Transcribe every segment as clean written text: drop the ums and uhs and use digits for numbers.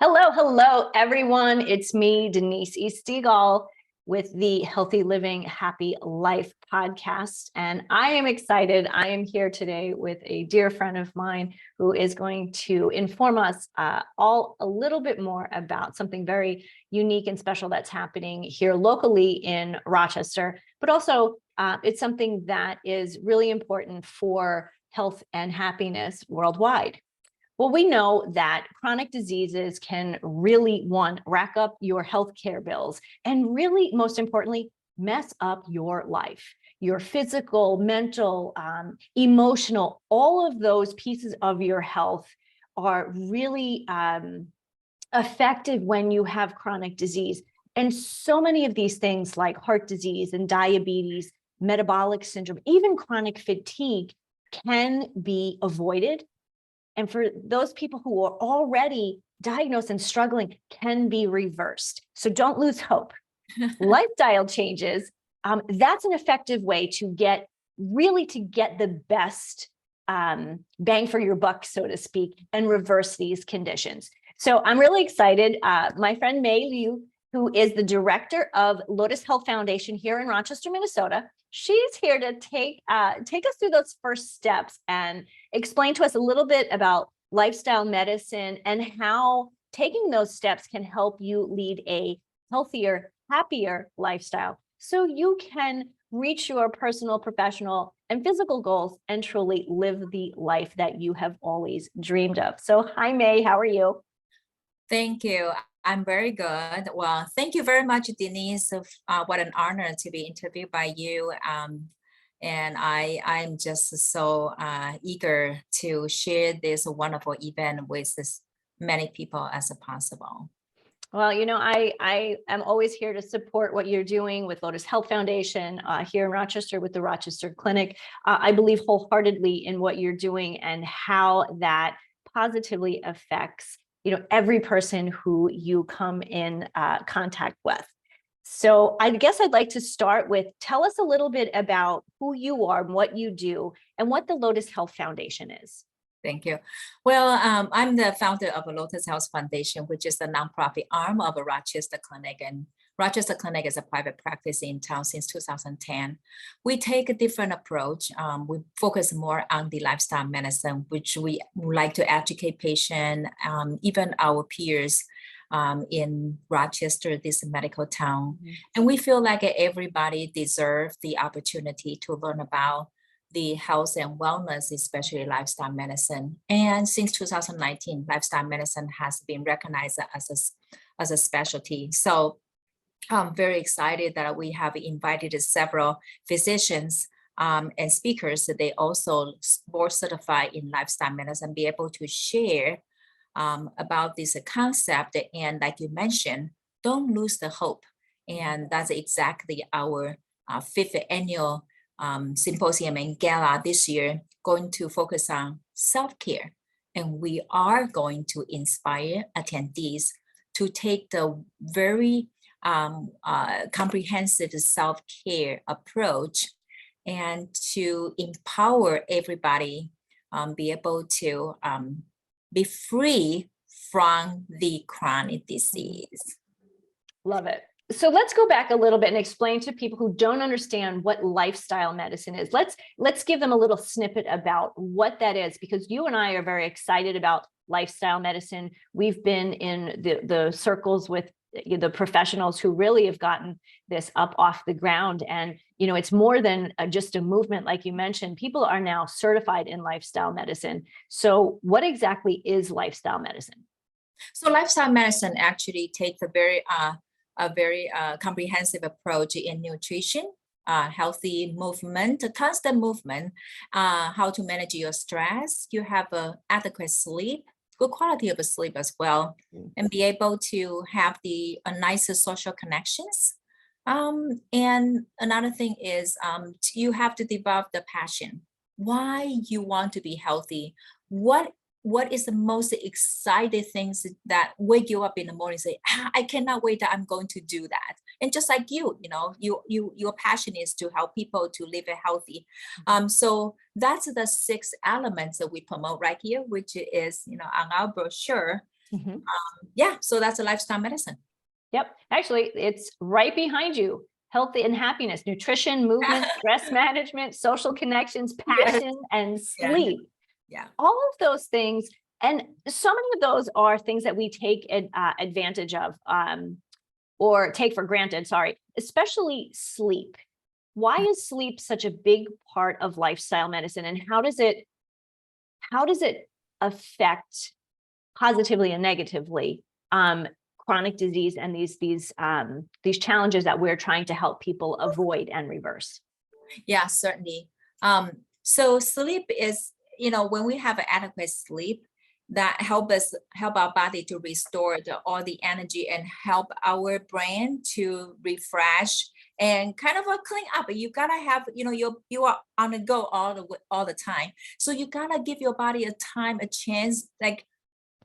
Hello, hello, everyone. It's me, Denise Eastigall, with the Healthy Living, Happy Life podcast. And I am excited. I am here today with a dear friend of mine who is going to inform us all a little bit more about something very unique and special that's happening here locally in Rochester, but also it's something that is really important for health and happiness worldwide. Well, we know that chronic diseases can really, one, rack up your healthcare bills and really, most importantly, mess up your life, your physical, mental, emotional, all of those pieces of your health are really affected when you have chronic disease. And so many of these things like heart disease and diabetes, metabolic syndrome, even chronic fatigue can be avoided. And for those people who are already diagnosed and struggling, can be reversed. So don't lose hope. Lifestyle changes, that's an effective way to get the best bang for your buck, so to speak, and reverse these conditions. So I'm really excited. My friend Mei Liu, who is the director of Lotus Health Foundation here in Rochester, Minnesota, she's here to take us through those first steps and explain to us a little bit about lifestyle medicine and how taking those steps can help you lead a healthier, happier lifestyle so you can reach your personal, professional, and physical goals and truly live the life that you have always dreamed of. So hi, May, how are you? Thank you. I'm very good. Well, thank you very much, Denise. What an honor to be interviewed by you. And I'm just so eager to share this wonderful event with as many people as possible. Well, I am always here to support what you're doing with Lotus Health Foundation here in Rochester with the Rochester Clinic. I believe wholeheartedly in what you're doing and how that positively affects every person who you come in contact with. So I guess I'd like to start with, tell us a little bit about who you are and what you do and what the Lotus Health Foundation is. Thank you. Well, I'm the founder of Lotus Health Foundation, which is the nonprofit arm of a Rochester Clinic. And Rochester Clinic is a private practice in town since 2010. We take a different approach. We focus more on the lifestyle medicine, which we like to educate patients, even our peers in Rochester, this medical town. Mm-hmm. And we feel like everybody deserves the opportunity to learn about the health and wellness, especially lifestyle medicine. And since 2019, lifestyle medicine has been recognized as a specialty. So I'm very excited that we have invited several physicians and speakers that they also board certified in lifestyle medicine, be able to share about this concept. And like you mentioned, don't lose the hope. And that's exactly our fifth annual symposium and gala this year, going to focus on self-care. And we are going to inspire attendees to take the very comprehensive self-care approach and to empower everybody, be able to be free from the chronic disease. Love it. So let's go back a little bit and explain to people who don't understand what lifestyle medicine is. Let's give them a little snippet about what that is, because you and I are very excited about lifestyle medicine. We've been in the circles with the professionals who really have gotten this up off the ground. And, it's more than just a movement, like you mentioned. People are now certified in lifestyle medicine. So what exactly is lifestyle medicine? So lifestyle medicine actually takes a very comprehensive approach in nutrition, healthy movement, constant movement, how to manage your stress. You have adequate sleep, good quality of sleep as well, and be able to have nicer social connections. And another thing is you have to develop the passion. Why you want to be healthy? What is the most exciting things that wake you up in the morning and say, I cannot wait that I'm going to do that. And just like your passion is to help people to live healthy. So that's the 6 elements that we promote right here, which is, on our brochure. Mhm. Yeah, so that's a lifestyle medicine. Yep. Actually, it's right behind you. Healthy and happiness, nutrition, movement, stress management, social connections, Yes. passion, and Yeah, sleep. yeah. All of those things. And so many of those are things that we take advantage of or take for granted, sorry, especially sleep. Why is sleep such a big part of lifestyle medicine, and how does it affect positively and negatively chronic disease and these challenges that we're trying to help people avoid and reverse? Yeah, certainly. So sleep is, when we have adequate sleep, that help our body to restore all the energy and help our brain to refresh and kind of clean up. You gotta have, you are on the go all the time. So you gotta give your body a chance, like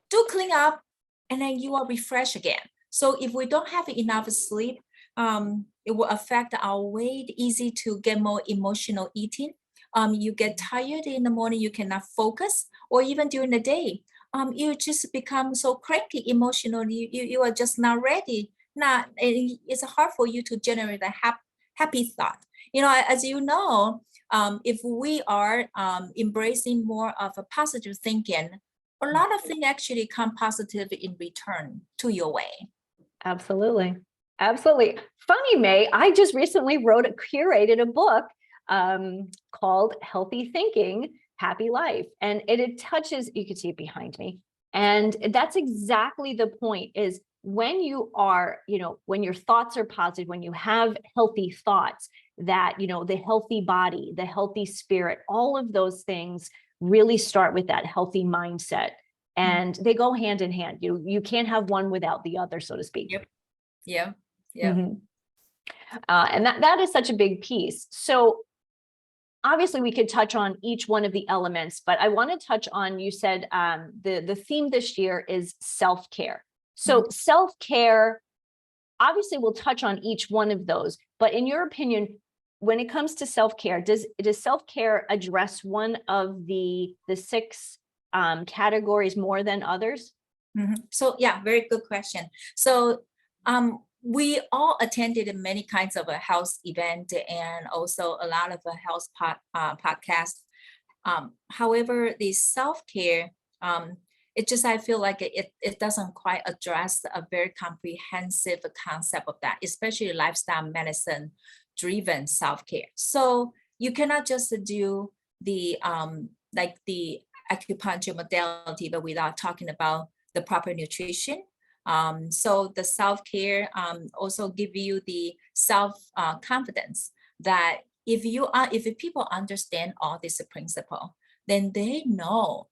do clean up, and then you are refreshed again. So if we don't have enough sleep, it will affect our weight, easy to get more emotional eating. You get tired in the morning, you cannot focus, or even during the day. You just become so cranky emotionally. You are just not ready. It's hard for you to generate a happy thought. As you know, if we are embracing more of a positive thinking, a lot of things actually come positive in return to your way. Absolutely. Absolutely. Funny, May, I just recently curated a book called Healthy Thinking, Happy Life. And it touches, you can see it behind me. And that's exactly the point is when you are, when your thoughts are positive, when you have healthy thoughts, that, the healthy body, the healthy spirit, all of those things really start with that healthy mindset. And they go hand in hand. You can't have one without the other, so to speak. Yep. Yeah. Yeah. Mhm. And that is such a big piece. So obviously we could touch on each one of the elements, but I want to touch on, you said the theme this year is self-care. So self-care, obviously we'll touch on each one of those, but in your opinion, when it comes to self-care, does self-care address one of the six categories more than others? So yeah, very good question. So we all attended many kinds of a health event and also a lot of a health podcasts. However, the self-care, it just, I feel like it doesn't quite address a very comprehensive concept of that, especially lifestyle medicine driven self-care. So you cannot just do the like the acupuncture modality, but without talking about the proper nutrition. So the self-care also give you the self confidence that if people understand all this principle, then they know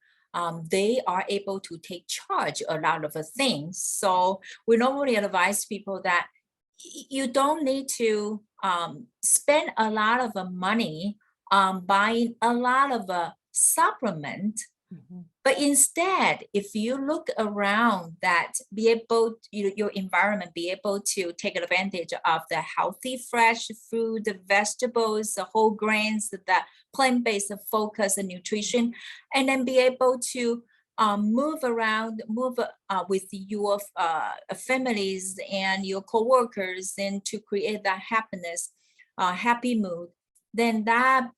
they are able to take charge a lot of the things. So we normally advise people that you don't need to spend a lot of money buying a lot of supplement, but instead, if you look around that, be able, your environment, be able to take advantage of the healthy, fresh food, the vegetables, the whole grains, the plant-based focus and nutrition, and then be able to move around, move with your families and your coworkers, and to create that happiness, happy mood, then that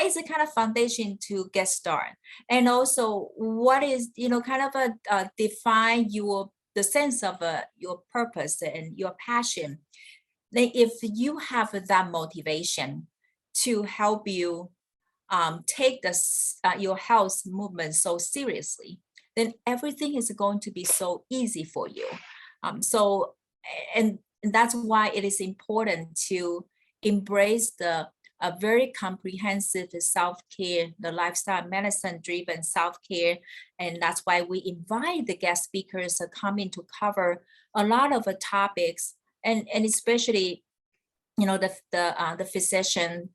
is a kind of foundation to get started. And also what is, kind of define the sense of your purpose and your passion. Then if you have that motivation to help you take your health movement so seriously, then everything is going to be so easy for you. So and that's why it is important to embrace a very comprehensive self-care, the lifestyle medicine driven self-care. And that's why we invite the guest speakers to come in to cover a lot of topics, and especially, the physician.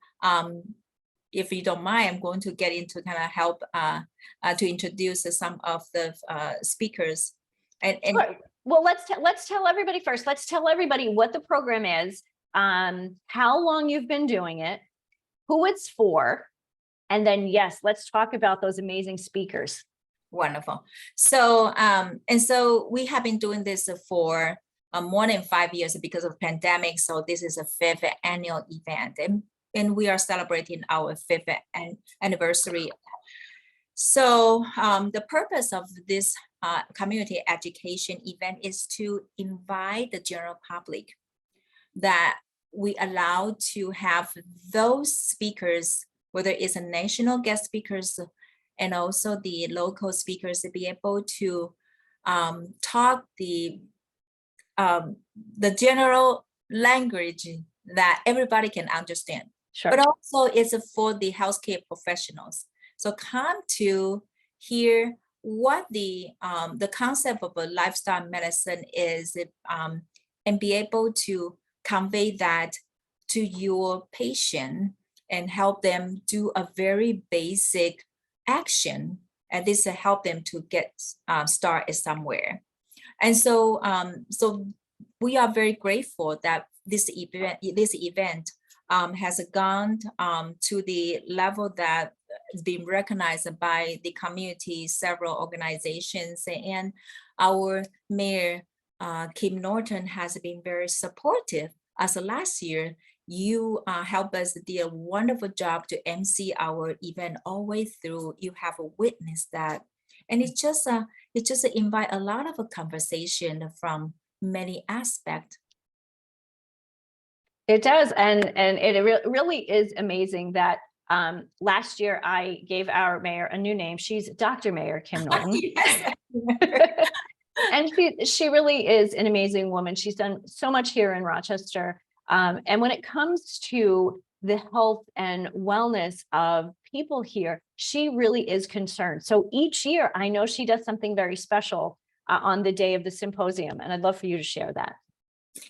If you don't mind, I'm going to get into kind of help to introduce some of the speakers. And Sure. Well, let's tell everybody first. Let's tell everybody what the program is, how long you've been doing it, who it's for, and then yes, let's talk about those amazing speakers. Wonderful. So, and so we have been doing this for more than 5 years because of pandemic. So this is a 5th annual event, and we are celebrating our 5th anniversary. So the purpose of this community education event is to invite the general public, that we allow to have those speakers, whether it's a national guest speakers and also the local speakers, to be able to talk the general language that everybody can understand. Sure. But also it's for the healthcare professionals. So come to hear what the concept of a lifestyle medicine is, and be able to convey that to your patient and help them do a very basic action, and this will help them to get started somewhere. And so so we are very grateful that this event has gone to the level that is being recognized by the community, several organizations, and our mayor Kim Norton has been very supportive. As of last year, you help us do a wonderful job to MC our event all the way through. You have witnessed that, and it just invite a lot of a conversation from many aspects. It does, and it really is amazing that last year I gave our mayor a new name. She's Dr. Mayor Kim Norton. Yes. And she really is an amazing woman. She's done so much here in Rochester. And when it comes to the health and wellness of people here, she really is concerned. So each year, I know she does something very special on the day of the symposium, and I'd love for you to share that.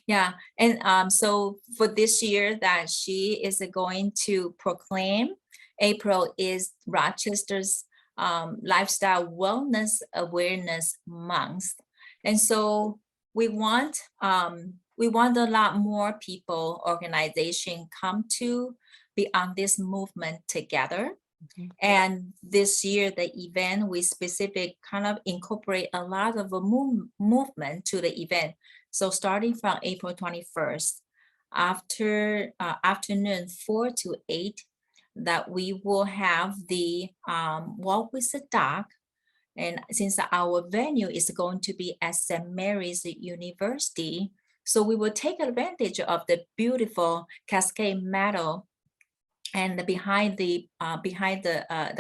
Yeah, and so for this year that she is going to proclaim April is Rochester's Lifestyle Wellness Awareness Month. And so we want a lot more people, organization come to be on this movement together. Mm-hmm. And this year, the event, we specific kind of incorporate a lot of a movement to the event. So starting from April 21st, after afternoon 4 to 8, that we will have the walk with the dog. And since our venue is going to be at St. Mary's University, so we will take advantage of the beautiful Cascade Meadow, and behind the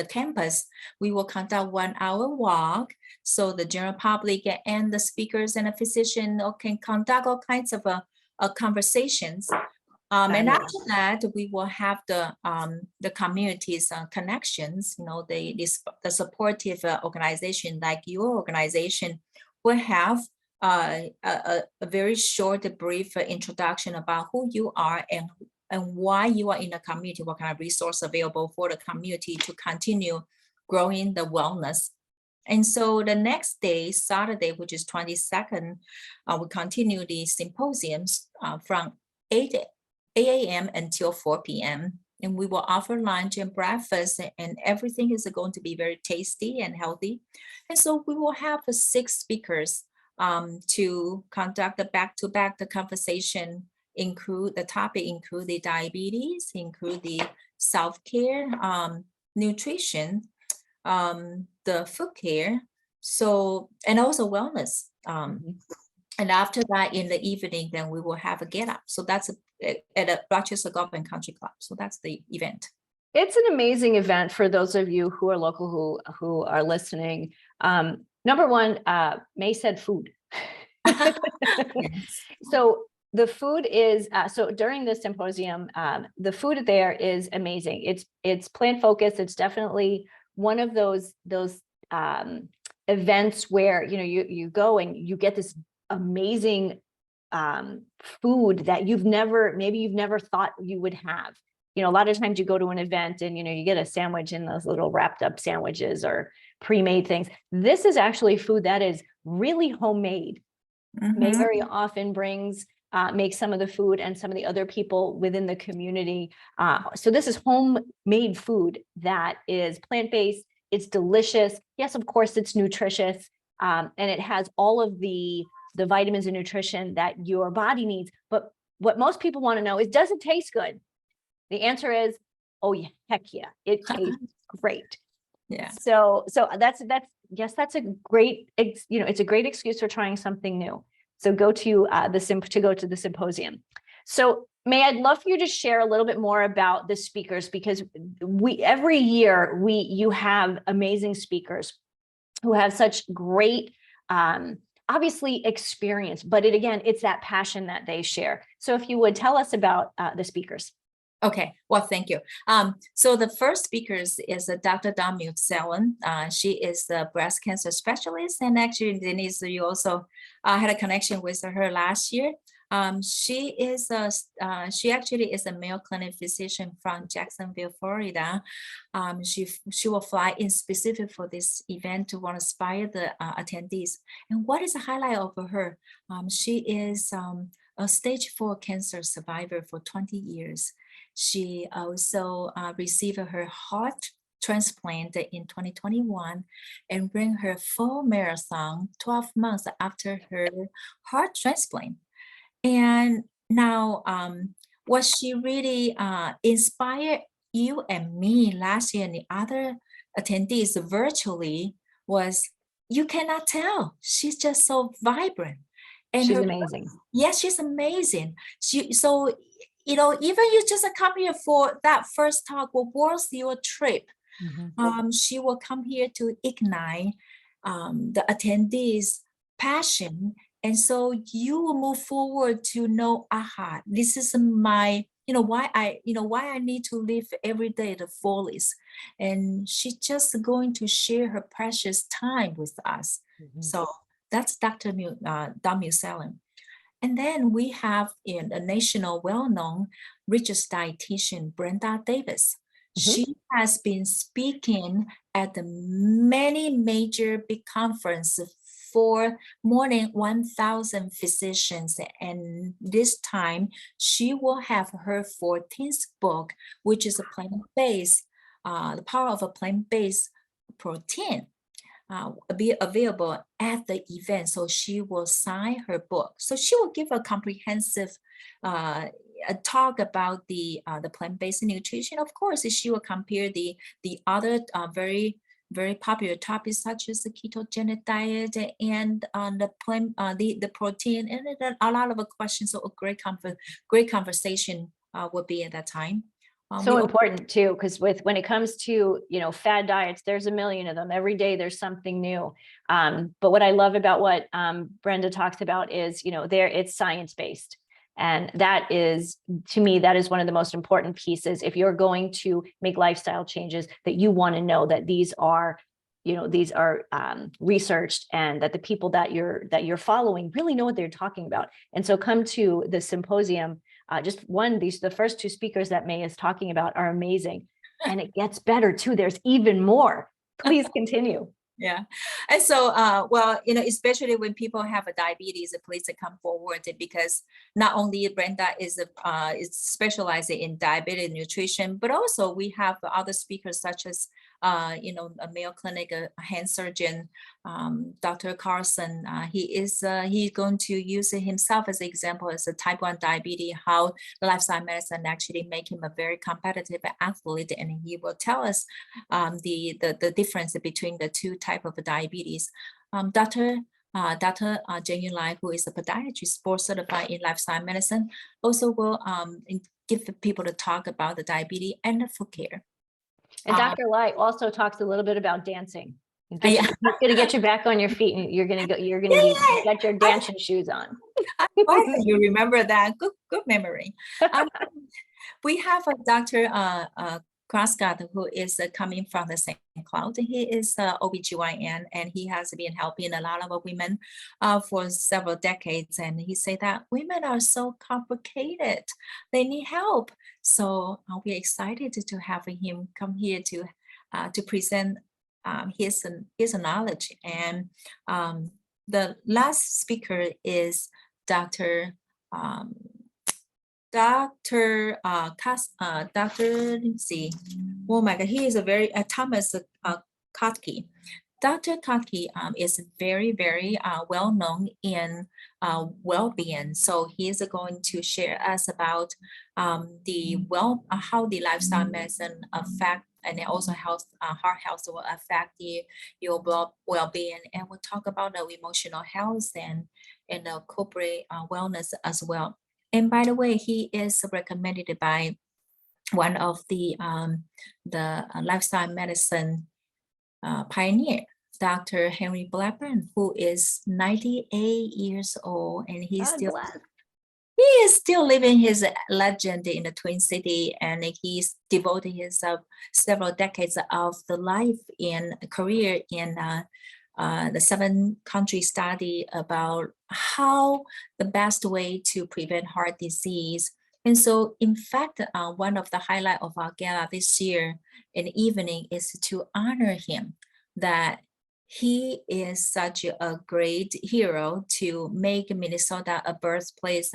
campus, we will conduct 1 hour walk. So the general public and the speakers and the physician can conduct all kinds of conversations. And after that, we will have the community's connections. You know, the supportive organization like your organization will have a very short, brief introduction about who you are and why you are in the community, what kind of resource available for the community to continue growing the wellness. And so the next day, Saturday, which is 22nd, we continue the symposiums from 8 a.m. until 4 p.m. And we will offer lunch and breakfast, and everything is going to be very tasty and healthy. And so we will have 6 speakers to conduct the back-to-back the conversation. Include the diabetes, include the self-care, nutrition, the food care, so, and also wellness. And after that, in the evening, then we will have a get up. So that's at a Rochester Golf and Country Club. So that's the event. It's an amazing event for those of you who are local, who are listening. Number one, May said food. Yes. So the food is, so during the symposium, the food there is amazing. It's plant focused. It's definitely one of those events where, you know, you go and you get this amazing food that maybe you've never thought you would have. You know, a lot of times you go to an event and, you know, you get a sandwich in those little wrapped up sandwiches or pre-made things. This is actually food that is really homemade. Mm-hmm. May very often makes some of the food and some of the other people within the community. So this is homemade food that is plant-based. It's delicious. Yes, of course, it's nutritious. And it has all of the vitamins and nutrition that your body needs. But what most people want to know is, does it taste good? The answer is, oh yeah, heck yeah, it tastes great. Yeah. So that's a great, it's a great excuse for trying something new. So go to the symposium. So I'd love for you to share a little bit more about the speakers, because every year you have amazing speakers who have such great, obviously experience, but it's that passion that they share. So if you would tell us about the speakers. Okay, well, thank you. So the first speaker is Dr. Dawn Sellen. She is the breast cancer specialist, and actually, Denise, you also had a connection with her last year. She actually is a Mayo Clinic physician from Jacksonville, Florida. She will fly in specific for this event to want to inspire the attendees. And what is the highlight of her? She is a stage 4 cancer survivor for 20 years. She also received her heart transplant in 2021 and ran her full marathon 12 months after her heart transplant. And now what she really inspired you and me last year and the other attendees virtually was, you cannot tell. She's just so vibrant. And she's amazing. Yes, she's amazing. Even you just come here for that first talk will worth your trip. Mm-hmm. She will come here to ignite the attendees' passion. And so you will move forward to know, aha, this is my, why I need to live every day the fullest. And she's just going to share her precious time with us. Mm-hmm. So that's Dr. Dawn Sellen. And then we have a national well-known religious dietitian, Brenda Davis. Mm-hmm. She has been speaking at the many major big conferences for more than 1,000 physicians. And this time, she will have her 14th book, which is a plant-based, the power of a plant-based protein. Be available at the event. So she will sign her book. So she will give a comprehensive talk about the plant-based nutrition. Of course, she will compare the other very popular topics such as the ketogenic diet and the protein, and a lot of questions. So a great conversation will be at that time. So important too, because when it comes to fad diets, there's a million of them every day. There's something new. But what I love about what Brenda talks about is it's science-based, and that is, to me, that is one of the most important pieces. If you're going to make lifestyle changes, that you want to know that these are researched, and that the people that you're following really know what they're talking about. And so come to the symposium. The first 2 speakers that May is talking about are amazing, and it gets better too. There's even more. Please continue. Yeah. And so, especially when people have a diabetes, please come forward, because not only Brenda is specialized in diabetic nutrition, but also we have other speakers such as, a Mayo Clinic hand surgeon, Dr. Carson. He's going to use himself as an example as a type 1 diabetes, how lifestyle medicine actually make him a very competitive athlete, and he will tell us the difference between the 2 type of diabetes. Dr. Jenny Lai, who is a podiatrist, board certified in lifestyle medicine, also will give the people to talk about the diabetes and the food care. And Dr. Lai also talks a little bit about dancing. He's going to get you back on your feet, and you're going to get your dancing shoes on. You remember that? Good memory. We have a Dr. Croscott, who is coming from the same cloud. He is OBGYN, and he has been helping a lot of women for several decades. And he said that women are so complicated. They need help. So we're excited to have him come here to present his knowledge. And the last speaker is Dr. Let's see. Oh my God, he is a very Thomas Kotke. Dr. Kotke is very, very well known in well-being. So he is going to share us about how the lifestyle medicine affect, and then also health, heart health will affect your well-being. And we'll talk about the emotional health and corporate wellness as well. And by the way, he is recommended by one of the lifestyle medicine pioneer, Dr. Henry Blackburn, who is 98 years old, and he is still living his legend in the Twin City, and he's devoted his several decades of the life in career in the 7-country study about how the best way to prevent heart disease. And so, in fact, one of the highlight of our gala this year in the evening is to honor him, that he is such a great hero to make Minnesota a birthplace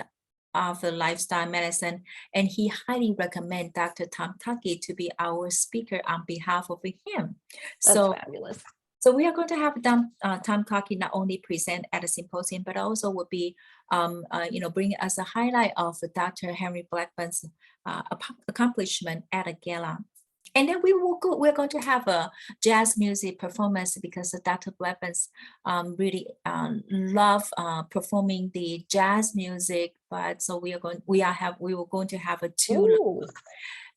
of the lifestyle medicine. And he highly recommend Dr. Tom Kotke to be our speaker on behalf of him. That's fabulous. So we are going to have Tom Kotke not only present at a symposium, but also will be, bring us a highlight of Dr. Henry Blackburn's accomplishment at a gala. And then we're going to have a jazz music performance because Dr. Blackburn's really love performing the jazz music. But so we were going to have two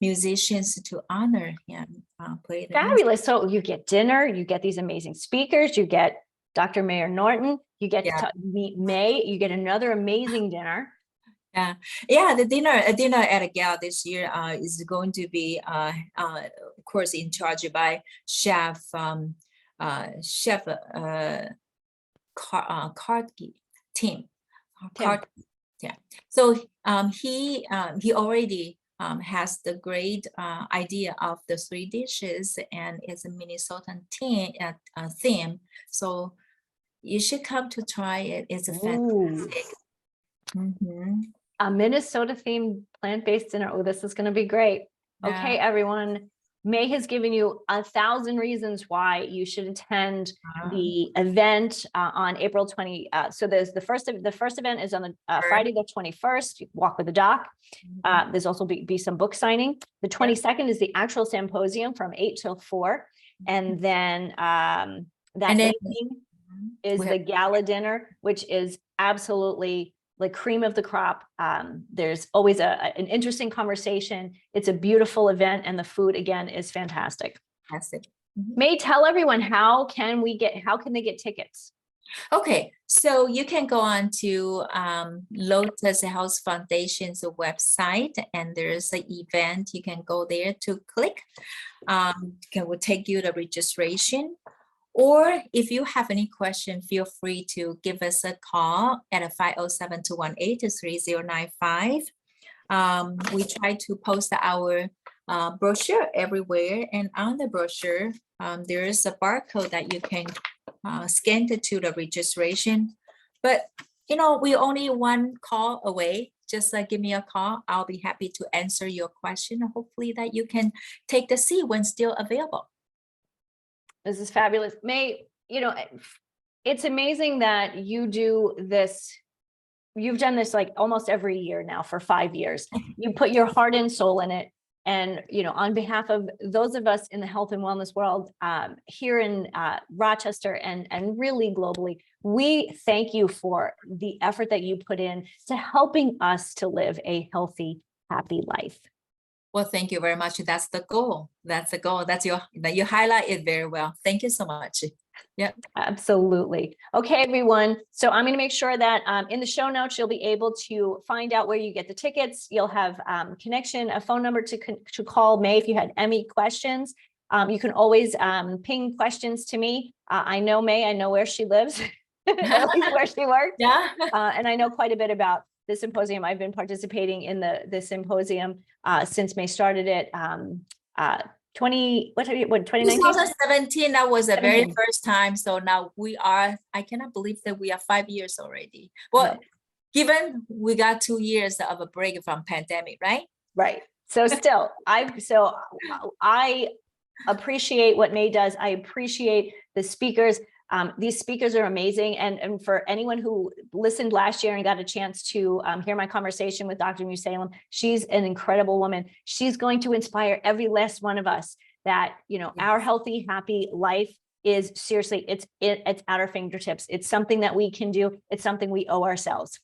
musicians to honor him play the fabulous music. So you get dinner, you get these amazing speakers, you get Dr. Mayor Norton, you get to meet May, you get another amazing dinner. The dinner at a gala this year is going to be of course in charge by chef Kotke team. So he already has the great idea of the 3 dishes, and it's a Minnesotan theme. So you should come to try it. It's a fantastic. A Minnesota themed plant-based dinner. Oh, this is going to be great. Okay, everyone. May has given you 1,000 reasons why you should attend the event on April 20. So there's the first event is on the Friday the 21st. Walk with the Doc. There's also be some book signing. The 22nd is the actual symposium from 8 till 4, and then evening is the gala dinner, which is absolutely like cream of the crop. There's always an interesting conversation. It's a beautiful event, and the food again is fantastic. May, tell everyone how can they get tickets? Okay, so you can go on to Lotus Health Foundation's website, and there's an event. You can go there to click. It will take you to registration. Or if you have any question, feel free to give us a call at 507-218-3095. We try to post our brochure everywhere, and on the brochure, there is a barcode that you can scan to the registration. But we only one call away. Just give me a call. I'll be happy to answer your question. Hopefully that you can take the seat when still available. This is fabulous. May, it's amazing that you do this. You've done this like almost every year now for 5 years. You put your heart and soul in it. And, on behalf of those of us in the health and wellness world here in Rochester and really globally, we thank you for the effort that you put in to helping us to live a healthy, happy life. Well, thank you very much. That's the goal. You highlight it very well. Thank you so much. Yeah, absolutely. Okay, everyone. So I'm going to make sure that in the show notes, you'll be able to find out where you get the tickets. You'll have a phone number to call May if you had any questions. You can always ping questions to me. I know May. I know where she lives, at least where she works. Yeah. And I know quite a bit about the symposium. I've been participating in the symposium since May started it. 2019? 2017, that was the very first time. So now I cannot believe that we are 5 years already. Well, given we got 2 years of a break from pandemic, right? Right. So still, I appreciate what May does. I appreciate the speakers. These speakers are amazing. And for anyone who listened last year and got a chance to hear my conversation with Dr. Musalem, she's an incredible woman. She's going to inspire every last one of us that, you know, our healthy, happy life is seriously, it's at our fingertips. It's something that we can do. It's something we owe ourselves.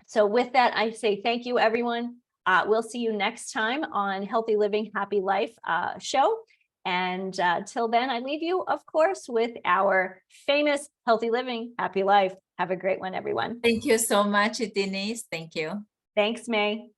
So with that, I say thank you, everyone. We'll see you next time on Healthy Living, Happy Life show. And till then, I leave you, of course, with our famous Healthy Living, Happy Life. Have a great one, everyone. Thank you so much, Denise. Thank you. Thanks, May.